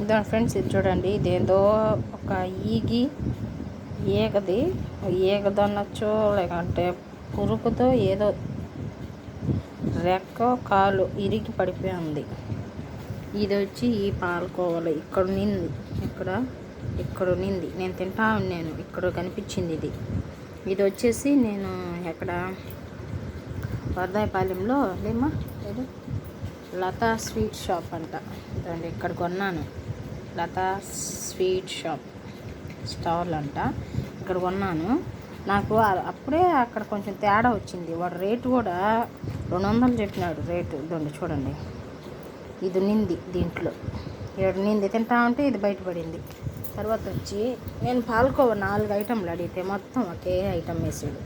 ఇదా ఫ్రెండ్స్, ఇది చూడండి. ఇదేదో ఒక ఈగది ఈగదనొచ్చో లేకంటే పురుగుతో ఏదో రెక్క కాలు ఇరిగి పడిపోయి ఉంది. ఇది వచ్చి ఈ పాలకోవలు ఇక్కడ ఉన్నింది. నేను తింటా ఉన్నాను, ఇక్కడ కనిపించింది. ఇది వచ్చేసి నేను ఎక్కడ వర్ధాయపాలెంలో లేమా ఇది లతా స్వీట్ షాప్ అంట. చూడండి, ఇక్కడ కొన్నాను. లతా స్వీట్ షాప్ స్టాల్ అంట, ఇక్కడ కొన్నాను. నాకు అప్పుడే అక్కడ కొంచెం తేడా వచ్చింది. వాడు రేటు కూడా 200 చెప్పినాడు రేటు. ఇదండి చూడండి, ఇది ఉన్నింది దీంట్లో, ఉన్నింది. తింటా ఉంటే ఇది బయటపడింది. తర్వాత వచ్చి నేను పాలకోవ 4 ఐటెంలు అడిగితే మొత్తం ఒకే ఐటెం వేసాడు.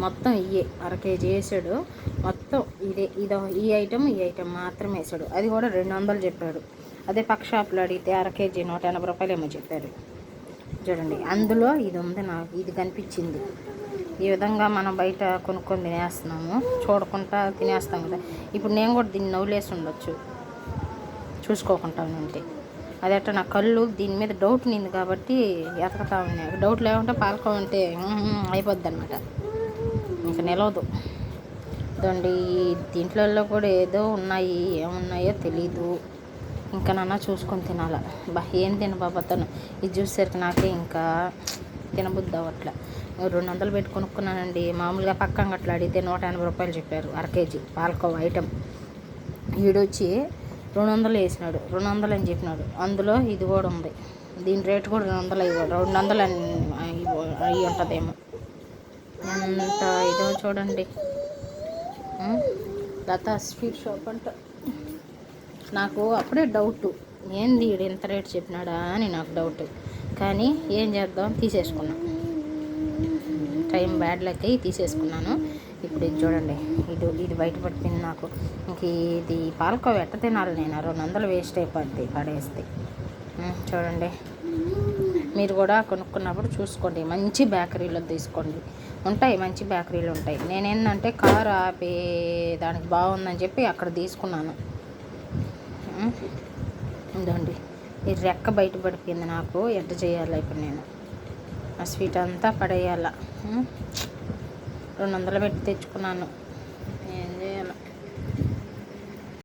మొత్తం ఇయ్యే 1/2 kg వేసాడు. మొత్తం ఈ ఐటెం మాత్రమే వేసాడు. అది కూడా 200 చెప్పాడు. అదే పక్క షాప్లో అడిగితే 1/2 kg 180 రూపాయలు ఏమో చెప్పారు. చూడండి, అందులో ఇది ఉంది. నాకు ఇది కనిపించింది. ఈ విధంగా మనం బయట కొనుక్కొని తినేస్తున్నాము, చూడకుండా తినేస్తాం కదా. ఇప్పుడు నేను కూడా దీన్ని నవ్వులేసి ఉండొచ్చు చూసుకోకుండా ఉంటే. అదట నా కళ్ళు దీని మీద డౌట్ నింది కాబట్టి ఎతకతా ఉన్నాయి. డౌట్ లేకుంటే పాలకోవంటే అయిపోద్ది అనమాట, ఇంకా నిలవదు. ఇదండి, దీంట్లో కూడా ఏదో ఉన్నాయి, ఏమున్నాయో తెలీదు. ఇంకా నాన్న చూసుకొని తినాలా. ఏం తినబాబతను ఇది చూసేసరికి నాకే ఇంకా తినబుద్ది అవ్వట్లా. 200 పెట్టి కొనుక్కున్నానండి. మామూలుగా పక్కన అట్లా అడిగితే 180 రూపాయలు చెప్పారు 1/2 kg పాలకోవ ఐటెం. వీడొచ్చి 200 వేసినాడు, 200 అని చెప్పినాడు. అందులో ఇది కూడా ఉంది. దీని రేటు కూడా 200 అయ్యి ఉంటుందేమో. ఎంత ఇదో చూడండి. లతా స్వీట్ షాప్ అంట. నాకు అప్పుడే డౌట్, ఏంది వీడు ఎంత రేటు చెప్పినాడా అని నాకు డౌట్. కానీ ఏం చేద్దాం, తీసేసుకున్నా. టైం బ్యాడ్ లెక్క తీసేసుకున్నాను. ఇప్పుడు ఇది చూడండి, ఇది బయటపడిపోయింది నాకు. ఇంక ఇది పాలకోవ ఎట్ట తినాలి నేను? 200 వేస్ట్ అయిపోద్ది పడేస్తే. చూడండి, మీరు కూడా కొనుక్కున్నప్పుడు చూసుకోండి, మంచి బేకరీలో తీసుకోండి. ఉంటాయి, మంచి బేకరీలు ఉంటాయి. నేనేంటంటే కారు ఆపే దానికి బాగుందని చెప్పి అక్కడ తీసుకున్నాను. ఇదండి, ఈ రెక్క బయటపడిపోయింది నాకు. ఎట్ట చేయాలి ఇప్పుడు నేను? ఆ స్వీట్ అంతా పడేయాల. 200 పెట్టి తెచ్చుకున్నాను.